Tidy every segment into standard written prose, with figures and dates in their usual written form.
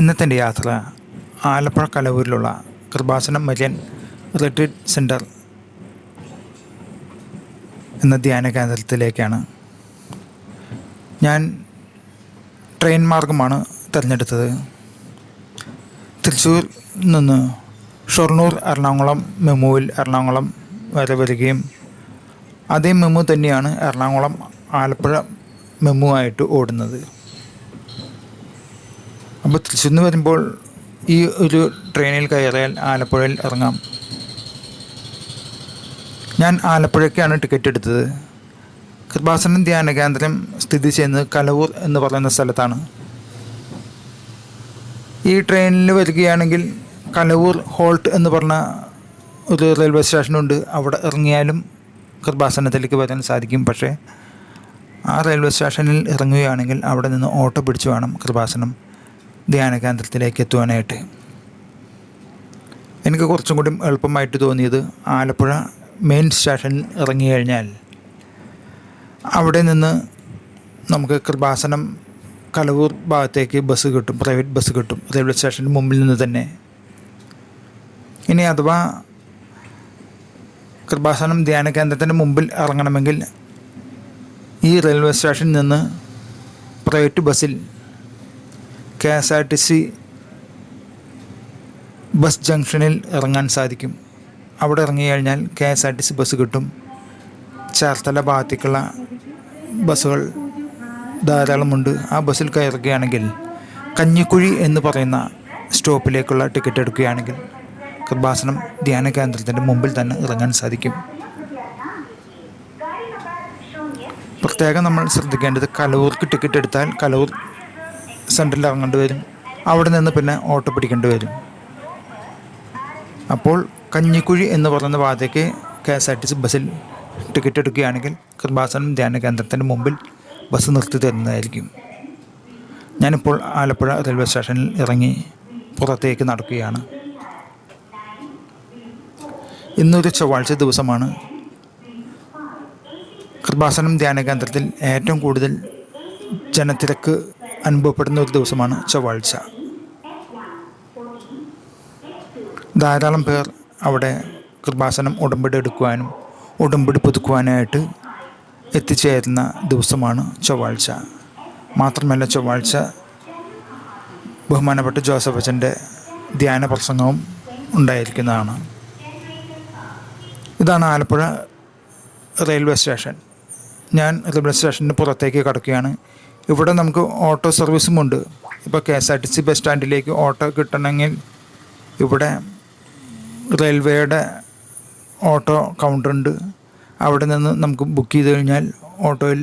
ഇന്നത്തെ എൻ്റെ യാത്ര ആലപ്പുഴ കലവൂരിലുള്ള കൃപാസനം മരിയൻ റിട്രീറ്റ് സെൻറ്റർ എന്ന ധ്യാന കേന്ദ്രത്തിലേക്കാണ്. ഞാൻ ട്രെയിൻ മാർഗമാണ് തിരഞ്ഞെടുത്തത്. തൃശ്ശൂർ നിന്ന് ഷൊർണൂർ എറണാകുളം മെമുവിൽ എറണാകുളം വരെ വരികയും അതേ മെമു തന്നെയാണ് എറണാകുളം ആലപ്പുഴ മെമു ആയിട്ട് ഓടുന്നത്. അപ്പോൾ തൃശ്ശൂരിൽ നിന്ന് വരുമ്പോൾ ഈ ഒരു ട്രെയിനിൽ കയറിയാൽ ആലപ്പുഴയിൽ ഇറങ്ങാം. ഞാൻ ആലപ്പുഴയ്ക്കാണ് ടിക്കറ്റ് എടുത്തത്. കൃപാസനം ധ്യാന കേന്ദ്രം സ്ഥിതി ചെയ്യുന്നത് കലവൂർ എന്ന് പറയുന്ന സ്ഥലത്താണ്. ഈ ട്രെയിനിൽ വരികയാണെങ്കിൽ കലവൂർ ഹോൾട്ട് എന്ന് പറഞ്ഞ ഒരു റെയിൽവേ സ്റ്റേഷനുണ്ട്. അവിടെ ഇറങ്ങിയാലും കൃപാസനത്തിലേക്ക് വരാൻ സാധിക്കും. പക്ഷേ ആ റെയിൽവേ സ്റ്റേഷനിൽ ഇറങ്ങുകയാണെങ്കിൽ അവിടെ നിന്ന് ഓട്ടോ പിടിച്ച് വേണം കൃപാസനം ധ്യാന കേന്ദ്രത്തിലേക്ക് എത്തുവാനായിട്ട്. എനിക്ക് കുറച്ചും കൂടി എളുപ്പമായിട്ട് തോന്നിയത് ആലപ്പുഴ മെയിൻ സ്റ്റേഷനിൽ ഇറങ്ങി കഴിഞ്ഞാൽ അവിടെ നിന്ന് നമുക്ക് കൃപാസനം കലവൂർ ഭാഗത്തേക്ക് ബസ് കിട്ടും, പ്രൈവറ്റ് ബസ് കിട്ടും റെയിൽവേ സ്റ്റേഷന് മുമ്പിൽ നിന്ന് തന്നെ. ഇനി അഥവാ കൃപാസനം ധ്യാന കേന്ദ്രത്തിൻ്റെ മുമ്പിൽ ഇറങ്ങണമെങ്കിൽ ഈ റെയിൽവേ സ്റ്റേഷനിൽ നിന്ന് പ്രൈവറ്റ് ബസ്സിൽ KSRTC ബസ് ജംഗ്ഷനിൽ ഇറങ്ങാൻ സാധിക്കും. അവിടെ ഇറങ്ങി കഴിഞ്ഞാൽ KSRTC ബസ് കിട്ടും. ചേർത്തല ഭാഗത്തേക്കുള്ള ബസ്സുകൾ ധാരാളമുണ്ട്. ആ ബസ്സിൽ കയറുകയാണെങ്കിൽ കഞ്ഞിക്കുഴി എന്ന് പറയുന്ന സ്റ്റോപ്പിലേക്കുള്ള ടിക്കറ്റ് എടുക്കുകയാണെങ്കിൽ കൃപാസനം ധ്യാന കേന്ദ്രത്തിൻ്റെ മുമ്പിൽ തന്നെ ഇറങ്ങാൻ സാധിക്കും. പ്രത്യേകം നമ്മൾ ശ്രദ്ധിക്കേണ്ടത് കലവൂർക്ക് ടിക്കറ്റ് എടുത്താൽ കലവൂർ സെൻറ്ററിൽ ഇറങ്ങേണ്ടി വരും. അവിടെ നിന്ന് പിന്നെ ഓട്ടോ പിടിക്കേണ്ടി വരും. അപ്പോൾ കഞ്ഞിക്കുഴി എന്ന് പറയുന്ന ഭാഗത്തേക്ക് KSRTC ബസ്സിൽ ടിക്കറ്റ് എടുക്കുകയാണെങ്കിൽ കൃപാസനം ധ്യാന കേന്ദ്രത്തിൻ്റെ മുമ്പിൽ ബസ് നിർത്തി തരുന്നതായിരിക്കും. ഞാനിപ്പോൾ ആലപ്പുഴ റെയിൽവേ സ്റ്റേഷനിൽ ഇറങ്ങി പുറത്തേക്ക് നടക്കുകയാണ്. ഇന്നൊരു ചൊവ്വാഴ്ച ദിവസമാണ്. കൃപാസനം ധ്യാന കേന്ദ്രത്തിൽ ഏറ്റവും കൂടുതൽ ജനത്തിരക്ക് അനുഭവപ്പെടുന്ന ഒരു ദിവസമാണ് ചൊവ്വാഴ്ച. ധാരാളം പേർ അവിടെ കൃപാസനം ഉടമ്പടി എടുക്കുവാനും ഉടമ്പടി പുതുക്കുവാനായിട്ട് എത്തിച്ചേരുന്ന ദിവസമാണ് ചൊവ്വാഴ്ച. മാത്രമല്ല ചൊവ്വാഴ്ച ബഹുമാനപ്പെട്ട ജോസഫ് അച്ഛൻ്റെ ധ്യാന പ്രസംഗവും ഉണ്ടായിരിക്കുന്നതാണ്. ഇതാണ് ആലപ്പുഴ റെയിൽവേ സ്റ്റേഷൻ. ഞാൻ റെയിൽവേ സ്റ്റേഷന് പുറത്തേക്ക് കടക്കുകയാണ്. ഇവിടെ നമുക്ക് ഓട്ടോ സർവീസും ഉണ്ട്. ഇപ്പോൾ KSRTC ബസ് സ്റ്റാൻഡിലേക്ക് ഓട്ടോ കിട്ടണമെങ്കിൽ ഇവിടെ റെയിൽവേയുടെ ഓട്ടോ കൗണ്ടറുണ്ട്. അവിടെ നിന്ന് നമുക്ക് ബുക്ക് ചെയ്ത് കഴിഞ്ഞാൽ ഓട്ടോയിൽ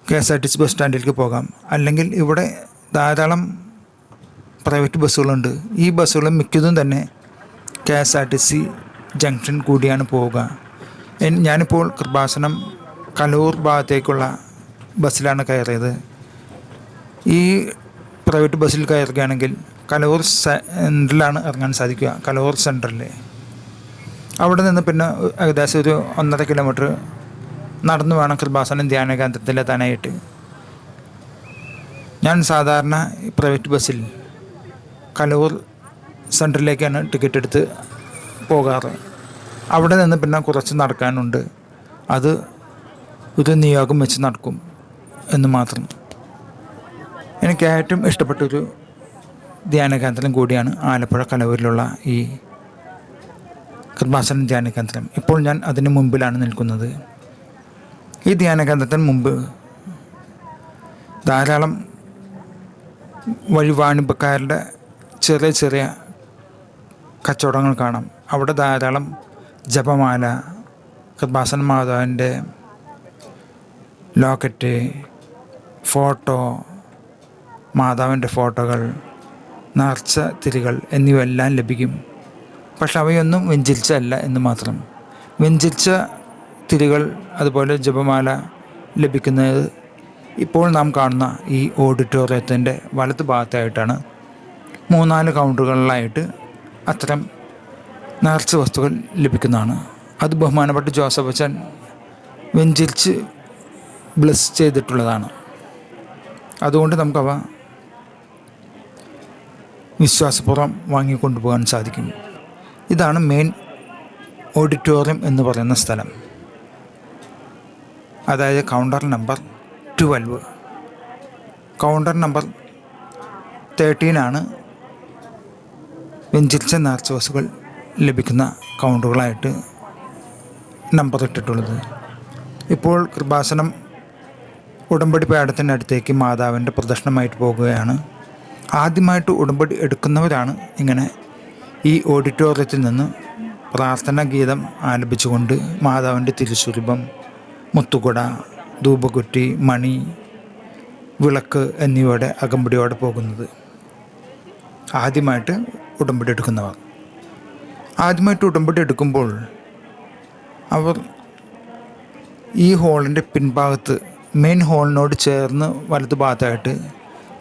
KSRTC ബസ് സ്റ്റാൻഡിലേക്ക് പോകാം. അല്ലെങ്കിൽ ഇവിടെ ധാരാളം പ്രൈവറ്റ് ബസ്സുകളുണ്ട്. ഈ ബസ്സുകൾ മിക്കതും തന്നെ KSRTC ജംഗ്ഷൻ കൂടിയാണ് പോവുക. ഞാനിപ്പോൾ കൃപാസനം കലൂർ ഭാഗത്തേക്കുള്ള ബസ്സിലാണ് കയറിയത്. ഈ പ്രൈവറ്റ് ബസ്സിൽ കയറുകയാണെങ്കിൽ കലൂർ സെൻറ്ററിലാണ് ഇറങ്ങാൻ സാധിക്കുക. കലൂർ സെൻറ്ററിൽ അവിടെ നിന്ന് പിന്നെ ഏകദേശം ഒരു 1.5 കിലോമീറ്റർ നടന്നു വേണം കൃപാസനം ധ്യാന കേന്ദ്രത്തിലെത്താനായിട്ട്. ഞാൻ സാധാരണ പ്രൈവറ്റ് ബസ്സിൽ കലൂർ സെൻറ്ററിലേക്കാണ് ടിക്കറ്റ് എടുത്ത് പോകാറ്. അവിടെ നിന്ന് പിന്നെ കുറച്ച് നടക്കാനുണ്ട്. അത് ഒരു നിയോഗം വെച്ച് നടക്കും എന്ന് മാത്രം. എനിക്ക് ഏറ്റവും ഇഷ്ടപ്പെട്ടൊരു ധ്യാന കേന്ദ്രം കൂടിയാണ് ആലപ്പുഴ കലവൂരിലുള്ള ഈ കൃപാസനം ധ്യാന കേന്ദ്രം. ഇപ്പോൾ ഞാൻ അതിന് മുമ്പിലാണ് നിൽക്കുന്നത്. ഈ ധ്യാന കേന്ദ്രത്തിന് മുമ്പ് ധാരാളം വഴിവാണിഭക്കാരുടെ ചെറിയ ചെറിയ കച്ചവടങ്ങൾ കാണാം. അവിടെ ധാരാളം ജപമാല, കൃപാസന മാതാവിൻ്റെ ലോക്കറ്റ്, ഫോട്ടോ, മാതാവിൻ്റെ ഫോട്ടോകൾ, നേർച്ച തിരികൾ എന്നിവയെല്ലാം ലഭിക്കും. പക്ഷെ അവയൊന്നും വെഞ്ചരിച്ചല്ല എന്ന് മാത്രം. വെഞ്ചരിച്ച തിരികൾ അതുപോലെ ജപമാല ലഭിക്കുന്നത് ഇപ്പോൾ നാം കാണുന്ന ഈ ഓഡിറ്റോറിയത്തിൻ്റെ വലത് ഭാഗത്തായിട്ടാണ്. 3-4 കൗണ്ടറുകളിലായിട്ട് അത്തരം നേർച്ച വസ്തുക്കൾ ലഭിക്കുന്നതാണ്. അത് ബഹുമാനപ്പെട്ട ജോസഫ് അച്ഛൻ വെഞ്ചരിച്ച് ബ്ലെസ് ചെയ്തിട്ടുള്ളതാണ്. അതുകൊണ്ട് നമുക്കവ വിശ്വാസപൂർവ്വം വാങ്ങിക്കൊണ്ടുപോകാൻ സാധിക്കും. ഇതാണ് മെയിൻ ഓഡിറ്റോറിയം എന്ന് പറയുന്ന സ്ഥലം, അതായത് കൗണ്ടർ നമ്പർ 12. കൗണ്ടർ നമ്പർ 13 വെഞ്ചരിച്ച നേർച്ച വസ്തുക്കൾ ലഭിക്കുന്ന കൗണ്ടറുകളായിട്ട് നമ്പർ ഇട്ടിട്ടുള്ളത്. ഇപ്പോൾ കൃപാസനം ഉടമ്പടി പേടത്തിൻ്റെ അടുത്തേക്ക് മാതാവിൻ്റെ പ്രദക്ഷിണമായിട്ട് പോകുകയാണ്. ആദ്യമായിട്ട് ഉടമ്പടി എടുക്കുന്നവരാണ് ഇങ്ങനെ ഈ ഓഡിറ്റോറിയത്തിൽ നിന്ന് പ്രാർത്ഥനാ ഗീതം ആലപിച്ചുകൊണ്ട് മാതാവിൻ്റെ തിരുസ്വരൂപം, മുത്തുകുട, ധൂപകുറ്റി, മണി, വിളക്ക് എന്നിവയുടെ അകമ്പടിയോടെ പോകുന്നത്. ആദ്യമായിട്ട് ഉടമ്പടി എടുക്കുന്നവർ ആദ്യമായിട്ട് ഉടമ്പടി എടുക്കുമ്പോൾ അവർ ഈ ഹാളിൻ്റെ പിൻഭാഗത്ത്, മെയിൻ ഹാളിനോട് ചേർന്ന് വലതു ഭാഗത്തായിട്ട്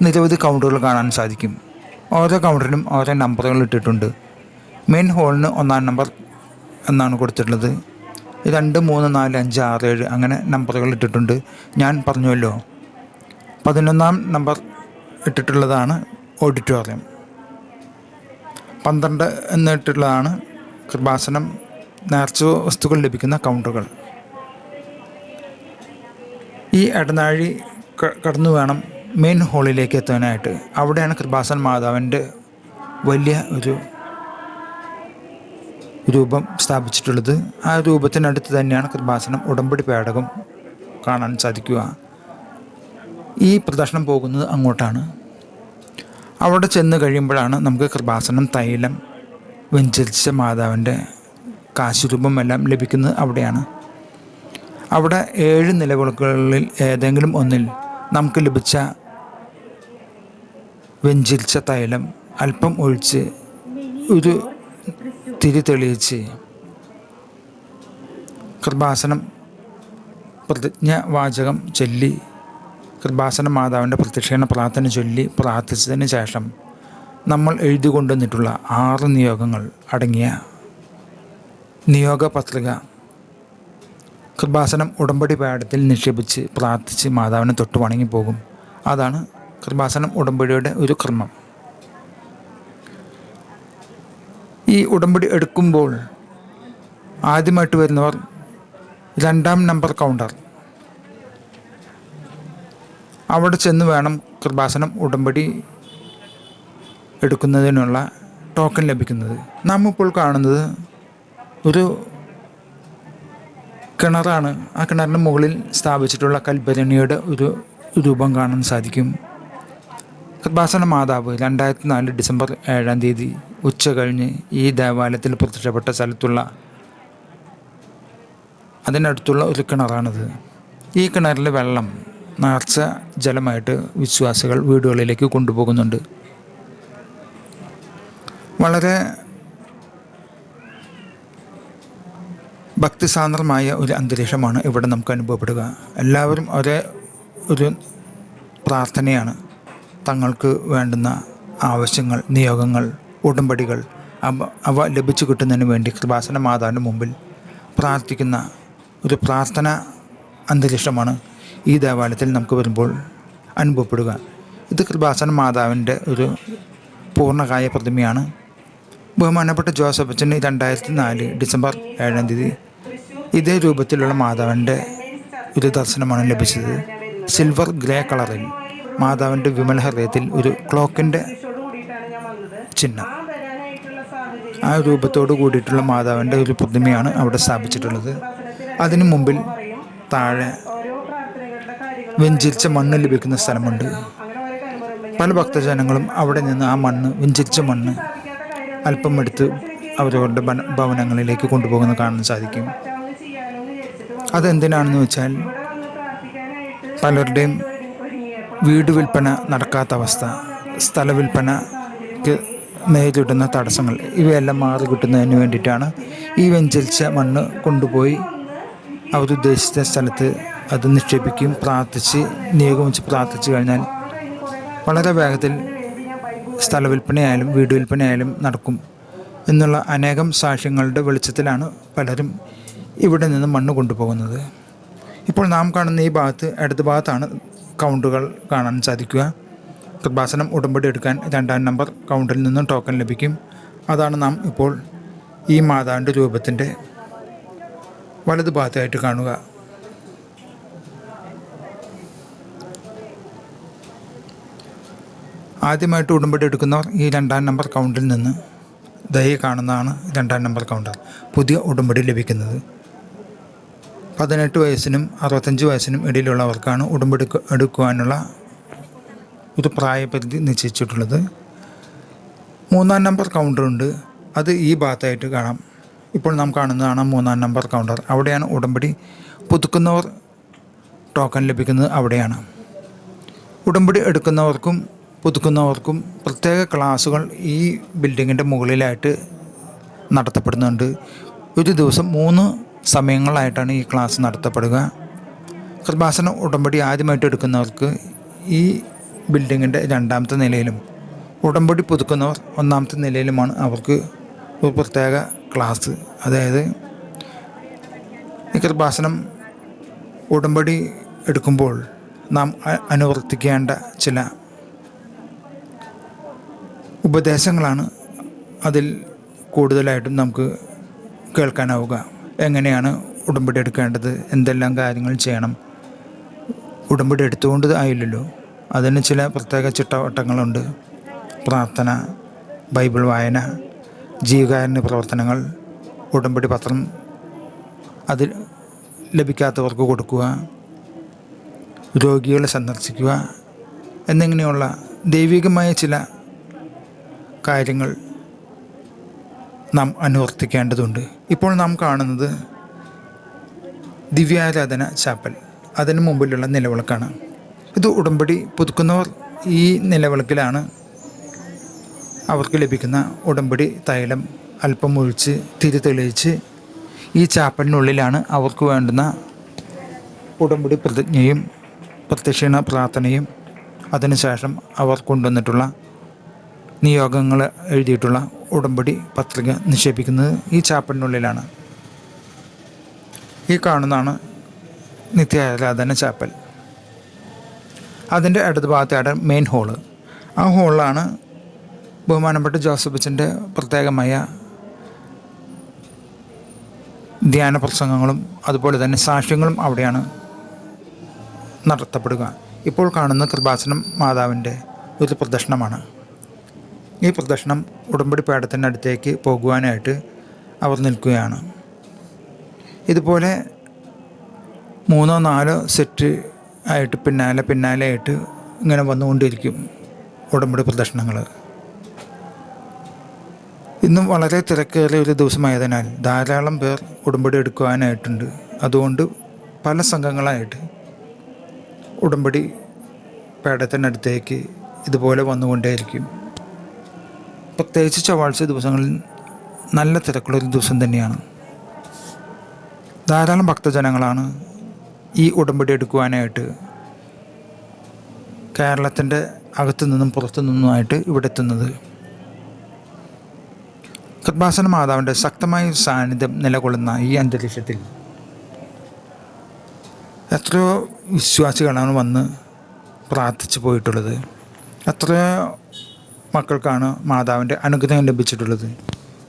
നിരവധി കൗണ്ടറുകൾ കാണാൻ സാധിക്കും. ഓരോ കൗണ്ടറിനും ഓരോ നമ്പറുകൾ ഇട്ടിട്ടുണ്ട്. മെയിൻ ഹാളിന് 1-ാം നമ്പർ എന്നാണ് കൊടുത്തിട്ടുള്ളത്. 2, 3, 4, 5, 6, 7 അങ്ങനെ നമ്പറുകൾ ഇട്ടിട്ടുണ്ട്. ഞാൻ പറഞ്ഞുവല്ലോ, 11-ാം നമ്പർ ഇട്ടിട്ടുള്ളതാണ് ഓഡിറ്റോറിയം. 12 എന്നിട്ടുള്ളതാണ് കൃപാസനം നേർച്ച വസ്തുക്കൾ ലഭിക്കുന്ന കൗണ്ടറുകൾ. ഈ ഇടനാഴി കടന്നു വേണം മെയിൻ ഹാളിലേക്ക് എത്താനായിട്ട്. അവിടെയാണ് കൃപാസന മാതാവിൻ്റെ വലിയ ഒരു രൂപം സ്ഥാപിച്ചിട്ടുള്ളത്. ആ രൂപത്തിനടുത്ത് തന്നെയാണ് കൃപാസനം ഉടമ്പടി പേടകം കാണാൻ സാധിക്കുക. ഈ പ്രദക്ഷിണം പോകുന്നത് അങ്ങോട്ടാണ്. അവിടെ ചെന്ന് കഴിയുമ്പോഴാണ് നമുക്ക് കൃപാസനം തൈലം, വെഞ്ചരിച്ച മാതാവിൻ്റെ കാശുരൂപം എല്ലാം ലഭിക്കുന്നത് അവിടെയാണ്. അവിടെ 7 നിലവിളക്കുകളിൽ ഏതെങ്കിലും ഒന്നിൽ നമുക്ക് ലഭിച്ച വെഞ്ചരിച്ച തൈലം അല്പം ഒഴിച്ച് ഒരു തിരി തെളിയിച്ച് കൃപാസനം പ്രതിജ്ഞാവാചകം ചൊല്ലി, കൃപാസന മാതാവിൻ്റെ പ്രത്യക്ഷീകരണ പ്രാർത്ഥന ചൊല്ലി പ്രാർത്ഥിച്ചതിന് ശേഷം നമ്മൾ എഴുതി കൊണ്ടുവന്നിട്ടുള്ള 6 നിയോഗങ്ങൾ അടങ്ങിയ നിയോഗ പത്രിക കൃപാസനം ഉടമ്പടി പേടത്തിൽ നിക്ഷേപിച്ച് പ്രാർത്ഥിച്ച് മാതാവിനെ തൊട്ട് വണങ്ങി പോകും. അതാണ് കൃപാസനം ഉടമ്പടിയുടെ ഒരു ക്രമം. ഈ ഉടമ്പടി എടുക്കുമ്പോൾ ആദ്യമായിട്ട് വരുന്നവർ 2-ാം നമ്പർ കൗണ്ടർ, അവിടെ ചെന്ന് വേണം കൃപാസനം ഉടമ്പടി എടുക്കുന്നതിനുള്ള ടോക്കൺ ലഭിക്കുന്നത്. നാം ഇപ്പോൾ കാണുന്നത് ഒരു കിണറാണ്. ആ കിണറിന് മുകളിൽ സ്ഥാപിച്ചിട്ടുള്ള കൽഭരണിയുടെ ഒരു രൂപം കാണാൻ സാധിക്കും. കൃപാസന മാതാവ് 2004 ഡിസംബർ 7-ാം തീയതി ഉച്ച കഴിഞ്ഞ് ഈ ദേവാലയത്തിൽ പ്രത്യക്ഷപ്പെട്ട സ്ഥലത്തുള്ള അതിനടുത്തുള്ള ഒരു കിണറാണിത്. ഈ കിണറിലെ വെള്ളം നേർച്ച ജലമായിട്ട് വിശ്വാസികൾ വീടുകളിലേക്ക് കൊണ്ടുപോകുന്നുണ്ട്. വളരെ ഭക്തിസാന്ദ്രമായ ഒരു അന്തരീക്ഷമാണ് ഇവിടെ നമുക്ക് അനുഭവപ്പെടുക. എല്ലാവരും ഒരേ ഒരു പ്രാർത്ഥനയാണ്. തങ്ങൾക്ക് വേണ്ടുന്ന ആവശ്യങ്ങൾ, നിയോഗങ്ങൾ, ഉടമ്പടികൾ അവ ലഭിച്ചു കിട്ടുന്നതിന് വേണ്ടി കൃപാസന മാതാവിൻ്റെ മുമ്പിൽ പ്രാർത്ഥിക്കുന്ന ഒരു പ്രാർത്ഥന അന്തരീക്ഷമാണ് ഈ ദേവാലയത്തിൽ നമുക്ക് വരുമ്പോൾ അനുഭവപ്പെടുക. ഇത് കൃപാസന മാതാവിൻ്റെ ഒരു പൂർണ്ണകായ പ്രതിമയാണ്. ബഹുമാനപ്പെട്ട ജോസഫ് അച്ഛന് 2004 ഡിസംബർ 7-ാം തീയതി ഇതേ രൂപത്തിലുള്ള മാതാവിൻ്റെ ഒരു ദർശനമാണ് ലഭിച്ചത്. സിൽവർ ഗ്രേ കളറിൽ മാതാവിൻ്റെ വിമല ഹൃദയത്തിൽ ഒരു ക്ലോക്കിൻ്റെ ചിഹ്നം, ആ രൂപത്തോട് കൂടിയിട്ടുള്ള മാതാവിൻ്റെ ഒരു പ്രതിമയാണ് അവിടെ സ്ഥാപിച്ചിട്ടുള്ളത്. അതിനു മുമ്പിൽ താഴെ വെഞ്ചരിച്ച മണ്ണ് ലഭിക്കുന്ന സ്ഥലമുണ്ട്. പല ഭക്തജനങ്ങളും അവിടെ നിന്ന് ആ മണ്ണ്, വെഞ്ചരിച്ച മണ്ണ് അല്പം എടുത്ത് അവരവരുടെ ഭവനങ്ങളിലേക്ക് കൊണ്ടുപോകുന്നത് കാണാൻ സാധിക്കും. അതെന്തിനാണെന്ന് വെച്ചാൽ പലരുടെയും വീട് വിൽപ്പന നടക്കാത്ത അവസ്ഥ, സ്ഥല വിൽപ്പനയ്ക്ക് നേരിടുന്ന തടസ്സങ്ങൾ, ഇവയെല്ലാം മാറി കിട്ടുന്നതിന് വേണ്ടിയിട്ടാണ് ഈ വെഞ്ചരിച്ച മണ്ണ് കൊണ്ടുപോയി അവരുദ്ദേശിച്ച സ്ഥലത്ത് അത് നിക്ഷേപിക്കുകയും പ്രാർത്ഥിച്ച് നിയോഗം വെച്ച് പ്രാർത്ഥിച്ചു കഴിഞ്ഞാൽ വളരെ വേഗത്തിൽ സ്ഥല വിൽപ്പനയായാലും വീട് വിൽപ്പനയായാലും നടക്കും എന്നുള്ള അനേകം സാക്ഷ്യങ്ങളുടെ വെളിച്ചത്തിലാണ് പലരും ഇവിടെ നിന്ന് മണ്ണ് കൊണ്ടുപോകുന്നത്. ഇപ്പോൾ നാം കാണുന്ന ഈ ഭാഗത്ത്, ഇടത് ഭാഗത്താണ് കൗണ്ടറുകൾ കാണാൻ സാധിക്കുക. കൃപാസനം ഉടമ്പടി എടുക്കാൻ 2-ാം നമ്പർ കൗണ്ടറിൽ നിന്നും ടോക്കൺ ലഭിക്കും. അതാണ് നാം ഇപ്പോൾ ഈ മാതാവിൻ്റെ രൂപത്തിൻ്റെ വലതുഭാഗത്തായിട്ട് കാണുക. ആദ്യമായിട്ട് ഉടമ്പടി എടുക്കുന്നവർ ഈ 2-ാം നമ്പർ കൗണ്ടറിൽ നിന്ന് ദയ കാണുന്നതാണ് 2-ാം നമ്പർ കൗണ്ടർ. പുതിയ ഉടമ്പടി ലഭിക്കുന്നത് 18 വയസ്സിനും 65 വയസ്സിനും ഇടയിലുള്ളവർക്കാണ് ഉടമ്പടി എടുക്കുവാനുള്ള ഒരു പ്രായപരിധി നിശ്ചയിച്ചിട്ടുള്ളത്. 3-ാം നമ്പർ കൗണ്ടറുണ്ട്, അത് ഈ ഭാഗത്തായിട്ട് കാണാം. ഇപ്പോൾ നാം കാണുന്നതാണ് 3-ാം നമ്പർ കൗണ്ടർ. അവിടെയാണ് ഉടമ്പടി പുതുക്കുന്നവർ ടോക്കൺ ലഭിക്കുന്നത്. അവിടെയാണ് ഉടമ്പടി എടുക്കുന്നവർക്കും പുതുക്കുന്നവർക്കും പ്രത്യേക ക്ലാസ്സുകൾ ഈ ബിൽഡിങ്ങിൻ്റെ മുകളിലായിട്ട് നടത്തപ്പെടുന്നുണ്ട്. ഒരു ദിവസം 3 സമയങ്ങളായിട്ടാണ് ഈ ക്ലാസ് നടത്തപ്പെടുക. കൃപാസന ഉടമ്പടി ആദ്യമായിട്ട് എടുക്കുന്നവർക്ക് ഈ ബിൽഡിങ്ങിൻ്റെ 2-ാമത്തെ നിലയിലും ഉടമ്പടി പുതുക്കുന്നവർ 1-ാമത്തെ നിലയിലുമാണ് അവർക്ക് ഒരു പ്രത്യേക ക്ലാസ്. അതായത് ഈ കൃപാസനം ഉടമ്പടി എടുക്കുമ്പോൾ നാം അനുവർത്തിക്കേണ്ട ചില ഉപദേശങ്ങളാണ് അതിൽ കൂടുതലായിട്ടും നമുക്ക് കേൾക്കാനാവുക. എങ്ങനെയാണ് ഉടമ്പടി എടുക്കേണ്ടത്, എന്തെല്ലാം കാര്യങ്ങൾ ചെയ്യണം. ഉടമ്പടി എടുത്തുകൊണ്ട് ആയില്ലല്ലോ, അതിന് ചില പ്രത്യേക ചിട്ടവട്ടങ്ങളുണ്ട്. പ്രാർത്ഥന, ബൈബിൾ വായന, ജീവകാരുണ്യ പ്രവർത്തനങ്ങൾ, ഉടമ്പടി പത്രം അതിൽ ലഭിക്കാത്തവർക്ക് കൊടുക്കുക, രോഗികളെ സന്ദർശിക്കുക എന്നിങ്ങനെയുള്ള ദൈവികമായ ചില കാര്യങ്ങൾ നാം അനുവർത്തിക്കേണ്ടതുണ്ട്. ഇപ്പോൾ നാം കാണുന്നത് ദിവ്യാരാധന ചാപ്പൽ, അതിന് മുമ്പിലുള്ള നിലവിളക്കാണ്. ഇത് ഉടമ്പടി പുതുക്കുന്നവർ ഈ നിലവിളക്കിലാണ് അവർക്ക് ലഭിക്കുന്ന ഉടമ്പടി തൈലം അല്പം ഒഴിച്ച് തിരി തെളിയിച്ച് ഈ ചാപ്പലിനുള്ളിലാണ് അവർക്ക് വേണ്ടുന്ന ഉടമ്പടി പ്രതിജ്ഞയും പ്രദക്ഷിണ പ്രാർത്ഥനയും അതിനുശേഷം അവർ കൊണ്ടുവന്നിട്ടുള്ള നിയോഗങ്ങൾ എഴുതിയിട്ടുള്ള ഉടമ്പടി പത്രിക നിക്ഷേപിക്കുന്നത് ഈ ചാപ്പലിനുള്ളിലാണ്. ഈ കാണുന്നതാണ് നിത്യാരാധന ചാപ്പൽ. അതിൻ്റെ അടുത്ത ഭാഗത്താണ് മെയിൻ ഹോള്. ആ ഹോളിലാണ് ബഹുമാനപ്പെട്ട ജോസഫ് അച്ഛൻ്റെ പ്രത്യേകമായ ധ്യാന പ്രസംഗങ്ങളും അതുപോലെ തന്നെ സാക്ഷ്യങ്ങളും അവിടെയാണ് നടത്തപ്പെടുക. ഇപ്പോൾ കാണുന്ന കൃപാസനം മാതാവിൻ്റെ ഒരു പ്രദക്ഷിണമാണ്. ഈ പ്രദക്ഷിണം ഉടമ്പടി പേടത്തിൻ്റെ അടുത്തേക്ക് പോകുവാനായിട്ട് അവർ നിൽക്കുകയാണ്. ഇതുപോലെ 3-4 സെറ്റ് ആയിട്ട് പിന്നാലെ ആയിട്ട് ഇങ്ങനെ വന്നുകൊണ്ടിരിക്കും ഉടമ്പടി പ്രദക്ഷിണങ്ങൾ. ഇന്നും വളരെ തിരക്കേറിയ ഒരു ദിവസമായതിനാൽ ധാരാളം പേർ ഉടമ്പടി എടുക്കുവാനായിട്ടുണ്ട്. അതുകൊണ്ട് പല സംഘങ്ങളായിട്ട് ഉടമ്പടി പേടത്തിനടുത്തേക്ക് ഇതുപോലെ വന്നുകൊണ്ടേയിരിക്കും. പ്രത്യേകിച്ച് ചൊവ്വാഴ്ച ദിവസങ്ങളിൽ നല്ല തിരക്കുള്ളൊരു ദിവസം തന്നെയാണ്. ധാരാളം ഭക്തജനങ്ങളാണ് ഈ ഉടമ്പടി എടുക്കുവാനായിട്ട് കേരളത്തിൻ്റെ അകത്തു നിന്നും പുറത്തു നിന്നുമായിട്ട് ഇവിടെ എത്തുന്നത്. കൃപാസന മാതാവിൻ്റെ ശക്തമായ സാന്നിധ്യം നിലകൊള്ളുന്ന ഈ അന്തരീക്ഷത്തിൽ എത്രയോ വിശ്വാസികളാണ് വന്ന് പ്രാർത്ഥിച്ചു പോയിട്ടുള്ളത്. എത്രയോ മക്കൾക്കാണ് മാതാവിൻ്റെ അനുഗ്രഹം ലഭിച്ചിട്ടുള്ളത്.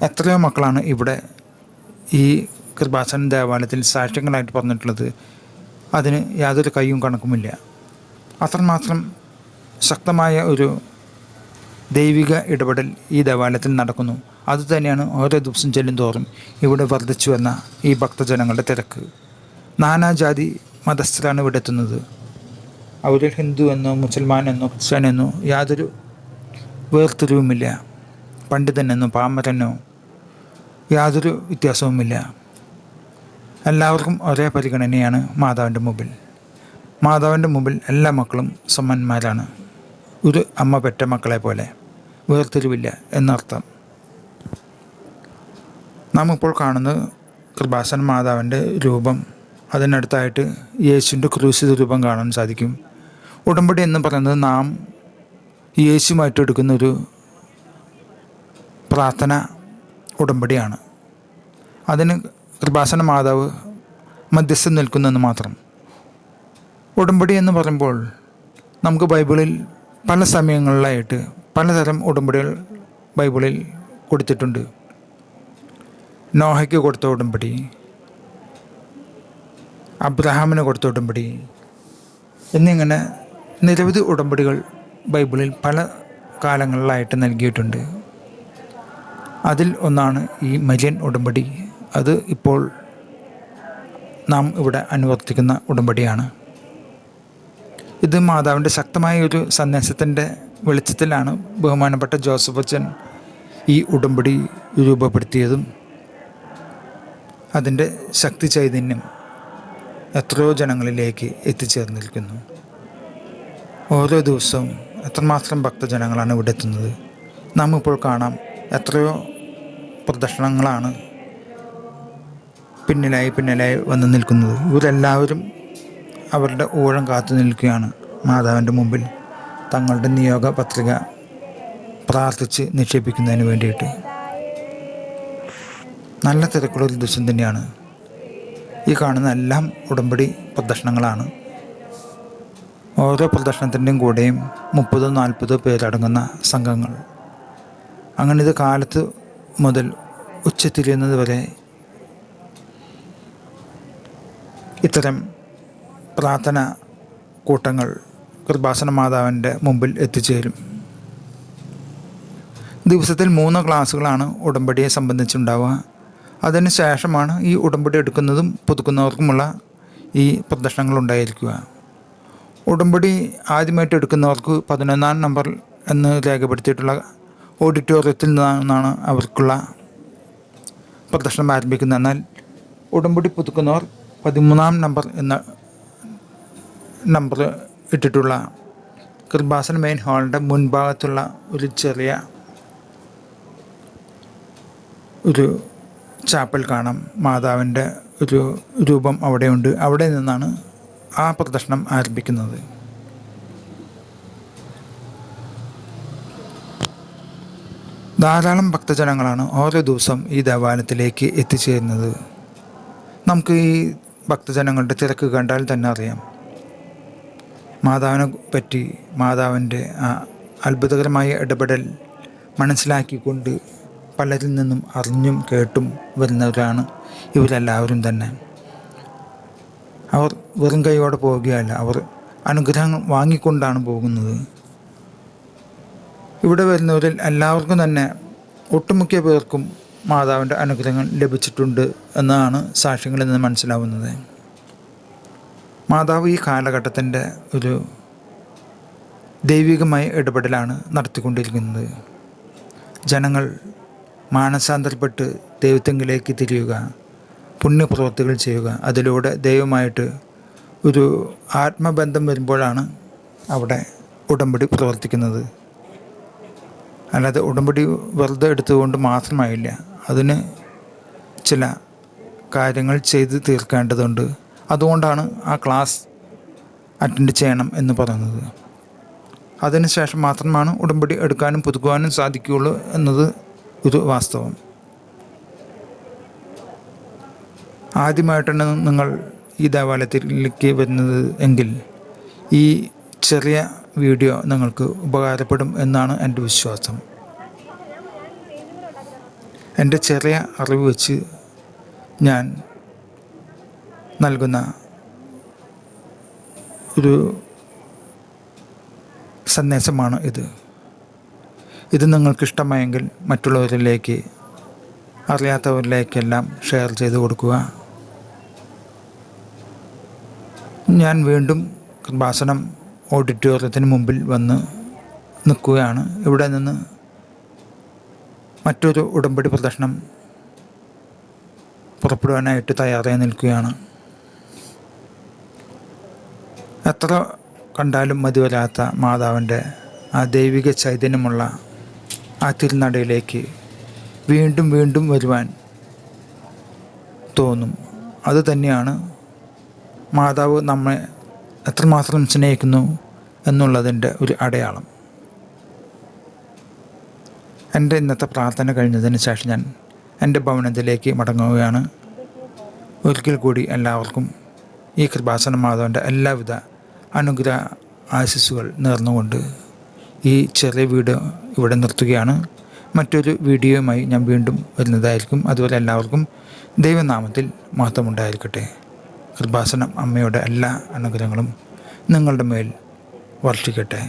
എത്രയോ മക്കളാണ് ഇവിടെ ഈ കൃപാസന ദേവാലയത്തിൽ സാക്ഷ്യങ്ങളായിട്ട് പറഞ്ഞിട്ടുള്ളത്. അതിന് യാതൊരു കയ്യും കണക്കുമില്ല. അത്രമാത്രം ശക്തമായ ഒരു ദൈവിക ഇടപെടൽ ഈ ദേവാലയത്തിൽ നടക്കുന്നു. അതുതന്നെയാണ് ഓരോ ദിവസം ചെല്ലും തോറും ഇവിടെ വർദ്ധിച്ചു വന്ന ഈ ഭക്തജനങ്ങളുടെ തിരക്ക്. നാനാജാതി മതസ്ഥരാണ് ഇവിടെ എത്തുന്നത്. അവരിൽ ഹിന്ദു എന്നോ മുസൽമാൻ എന്നോ ക്രിസ്ത്യാൻ എന്നോ യാതൊരു വേർതിരിവുമില്ല. പണ്ഡിതനെന്നോ പാമരനോ യാതൊരു വ്യത്യാസവുമില്ല. എല്ലാവർക്കും ഒരേ പരിഗണനയാണ് മാതാവിൻ്റെ മുമ്പിൽ. മാതാവിൻ്റെ മുമ്പിൽ എല്ലാ മക്കളും സമ്മന്മാരാണ്. ഒരു അമ്മ പെറ്റ മക്കളെ പോലെ വേർതിരിവില്ല എന്നർത്ഥം. നാം ഇപ്പോൾ കാണുന്നത് കൃപാസന മാതാവിൻ്റെ രൂപം. അതിനടുത്തായിട്ട് യേശുവിൻ്റെ ക്രൂശിത രൂപം കാണാൻ സാധിക്കും. ഉടമ്പടി എന്ന് പറയുന്നത് നാം യേശുവുമായിട്ട് എടുക്കുന്നൊരു പ്രാർത്ഥന ഉടമ്പടിയാണ്. അതിന് കൃപാസന മാതാവ് മധ്യസ്ഥം നിൽക്കുന്നെന്ന് മാത്രം. ഉടമ്പടി എന്ന് പറയുമ്പോൾ നമുക്ക് ബൈബിളിൽ പല സമയങ്ങളിലായിട്ട് പലതരം ഉടമ്പടികൾ ബൈബിളിൽ കൊടുത്തിട്ടുണ്ട്. നോഹയ്ക്ക് കൊടുത്ത ഉടമ്പടി, അബ്രഹാമിന് കൊടുത്ത ഉടമ്പടി എന്നിങ്ങനെ നിരവധി ഉടമ്പടികൾ ബൈബിളിൽ പല കാലങ്ങളിലായിട്ട് നൽകിയിട്ടുണ്ട്. അതിൽ ഒന്നാണ് ഈ മരിയൻ ഉടമ്പടി. അത് ഇപ്പോൾ നാം ഇവിടെ അനുവർത്തിക്കുന്ന ഉടമ്പടിയാണ്. ഇത് മാതാവിൻ്റെ ശക്തമായ ഒരു സന്ദേശത്തിൻ്റെ വെളിച്ചത്തിലാണ് ബഹുമാനപ്പെട്ട ജോസഫ് അച്ഛൻ ഈ ഉടമ്പടി രൂപപ്പെടുത്തിയതും അതിൻ്റെ ശക്തി ചൈതന്യം എത്രയോ ജനങ്ങളിലേക്ക് എത്തിച്ചേർന്നിരിക്കുന്നു. ഓരോ ദിവസവും എത്രമാത്രം ഭക്തജനങ്ങളാണ് ഇവിടെ എത്തുന്നത്. നാം ഇപ്പോൾ കാണാം എത്രയോ പ്രദക്ഷിണങ്ങളാണ് പിന്നിലായി വന്ന് നിൽക്കുന്നത്. ഇവരെല്ലാവരും അവരുടെ ഊഴം കാത്തു നിൽക്കുകയാണ് മാതാവിൻ്റെ മുമ്പിൽ തങ്ങളുടെ നിയോഗ പത്രിക പ്രാർത്ഥിച്ച് നിക്ഷേപിക്കുന്നതിന് വേണ്ടിയിട്ട്. നല്ല തിരക്കുള്ളൊരു ദിവസം തന്നെയാണ്. ഈ കാണുന്ന എല്ലാം ഉടമ്പടി പ്രദക്ഷിണങ്ങളാണ്. ഓരോ പ്രദക്ഷിണത്തിൻ്റെയും കൂടെയും 30-40 പേരടങ്ങുന്ന സംഘങ്ങൾ. അങ്ങനെ ഇത് കാലത്ത് മുതൽ ഉച്ചതിരിയുന്നത് വരെ ഇത്തരം പ്രാർത്ഥന കൂട്ടങ്ങൾ കൃപാസന മാതാവിൻ്റെ മുമ്പിൽ എത്തിച്ചേരും. ദിവസത്തിൽ 3 ക്ലാസ്സുകളാണ് ഉടമ്പടിയെ സംബന്ധിച്ചുണ്ടാവുക. അതിന് ശേഷമാണ് ഈ ഉടമ്പടി എടുക്കുന്നതും പുതുക്കുന്നവർക്കുമുള്ള ഈ പ്രദർശനങ്ങൾ ഉണ്ടായിരിക്കുക. ഉടമ്പടി ആദ്യമായിട്ട് എടുക്കുന്നവർക്ക് 11-ാം നമ്പർ എന്ന് രേഖപ്പെടുത്തിയിട്ടുള്ള ഓഡിറ്റോറിയത്തിൽ നിന്നാണ് അവർക്കുള്ള പ്രദർശനം ആരംഭിക്കുന്നത്. എന്നാൽ ഉടമ്പടി പുതുക്കുന്നവർ 13-ാം നമ്പർ എന്ന നമ്പർ ഇട്ടിട്ടുള്ള കൃപാസന മെയിൻ ഹാളിൻ്റെ മുൻഭാഗത്തുള്ള ഒരു ചെറിയ ഒരു ചാപ്പൽ കാണാം. മാതാവിൻ്റെ ഒരു രൂപം അവിടെയുണ്ട്. അവിടെ നിന്നാണ് ആ പ്രദർശനം ആരംഭിക്കുന്നത്. ധാരാളം ഭക്തജനങ്ങളാണ് ഓരോ ദിവസം ഈ ദേവാലയത്തിലേക്ക് എത്തിച്ചേരുന്നത്. നമുക്ക് ഈ ഭക്തജനങ്ങളുടെ തിരക്ക് കണ്ടാൽ തന്നെ അറിയാം. മാതാവിനെ പറ്റി, മാതാവിൻ്റെ ആ അത്ഭുതകരമായ ഇടപെടൽ മനസ്സിലാക്കിക്കൊണ്ട് പലരിൽ നിന്നും അറിഞ്ഞും കേട്ടും വരുന്നവരാണ് ഇവരെല്ലാവരും തന്നെ. അവർ വെറും കൈയോടെ പോവുകയല്ല, അവർ അനുഗ്രഹം വാങ്ങിക്കൊണ്ടാണ് പോകുന്നത്. ഇവിടെ വരുന്നവരിൽ എല്ലാവർക്കും തന്നെ ഒട്ടുമിക്ക പേർക്കും മാതാവിൻ്റെ അനുഗ്രഹങ്ങൾ ലഭിച്ചിട്ടുണ്ട് എന്നാണ് സാക്ഷ്യങ്ങളിൽ നിന്ന് മനസ്സിലാവുന്നത്. മാതാവ് ഈ കാലഘട്ടത്തിൻ്റെ ഒരു ദൈവികമായ ഇടപെടലാണ് നടത്തിക്കൊണ്ടിരിക്കുന്നത്. ജനങ്ങൾ മാനസാന്തരപ്പെട്ട് ദൈവത്തെങ്കിലേക്ക് തിരിയുക, പുണ്യപ്രവൃത്തികൾ ചെയ്യുക, അതിലൂടെ ദൈവമായിട്ട് ഒരു ആത്മബന്ധം വരുമ്പോഴാണ് അവിടെ ഉടമ്പടി പ്രവർത്തിക്കുന്നത്. അല്ലാതെ ഉടമ്പടി വെറുതെ എടുത്തുകൊണ്ട് മാത്രമായില്ല, അതിന് ചില കാര്യങ്ങൾ ചെയ്ത് തീർക്കേണ്ടതുണ്ട്. അതുകൊണ്ടാണ് ആ ക്ലാസ് അറ്റൻഡ് ചെയ്യണം എന്ന് പറയുന്നത്. അതിനുശേഷം മാത്രമാണ് ഉടമ്പടി എടുക്കാനും പുതുക്കുവാനും സാധിക്കുകയുള്ളൂ എന്നത് ഒരു വാസ്തവം. ആദ്യമായിട്ടാണ് നിങ്ങൾ ഈ ദേവാലയത്തിലേക്ക് വരുന്നത് എങ്കിൽ ഈ ചെറിയ വീഡിയോ നിങ്ങൾക്ക് ഉപകാരപ്പെടും എന്നാണ് എൻ്റെ വിശ്വാസം. എൻ്റെ ചെറിയ അറിവ് വെച്ച് ഞാൻ നൽകുന്ന ഒരു സന്ദേശമാണ് ഇത്. ഇത് നിങ്ങൾക്കിഷ്ടമായെങ്കിൽ മറ്റുള്ളവരിലേക്ക്, അറിയാത്തവരിലേക്കെല്ലാം ഷെയർ ചെയ്ത് കൊടുക്കുക. ഞാൻ വീണ്ടും കൃപാസനം ഓഡിറ്റോറിയത്തിന് മുമ്പിൽ വന്ന് നിൽക്കുകയാണ്. ഇവിടെ നിന്ന് മറ്റൊരു ഉടമ്പടി പ്രദർശനം പുറപ്പെടുവാനായിട്ട് തയ്യാറായി നിൽക്കുകയാണ്. എത്ര കണ്ടാലും മതി വരാത്ത മാതാവിൻ്റെ ആ ദൈവിക ചൈതന്യമുള്ള ആ തിരുനടയിലേക്ക് വീണ്ടും വീണ്ടും വരുവാൻ തോന്നും. അത് തന്നെയാണ് മാതാവ് നമ്മെ എത്രമാത്രം സ്നേഹിക്കുന്നു എന്നുള്ളതിൻ്റെ ഒരു അടയാളം. എൻ്റെ ഇന്നത്തെ പ്രാർത്ഥന കഴിഞ്ഞതിന് ശേഷം ഞാൻ എൻ്റെ ഭവനത്തിലേക്ക് മടങ്ങുകയാണ്. ഒരിക്കൽ കൂടി എല്ലാവർക്കും ഈ കൃപാസന മാതാവിൻ്റെ എല്ലാവിധ അനുഗ്രഹ ആശിസ്സുകൾ നേർന്നുകൊണ്ട് ഈ ചെറിയ വീഡിയോ ഇവിടെ നിർത്തുകയാണ്. മറ്റൊരു വീഡിയോയുമായി ഞാൻ വീണ്ടും വരുന്നതായിരിക്കും. അതുവരെ എല്ലാവർക്കും ദൈവനാമത്തിൽ മഹത്വമുണ്ടായിരിക്കട്ടെ. കൃപാസനം അമ്മയുടെ എല്ലാ അനുഗ്രഹങ്ങളും നിങ്ങളുടെ മേൽ വർഷിക്കട്ടെ.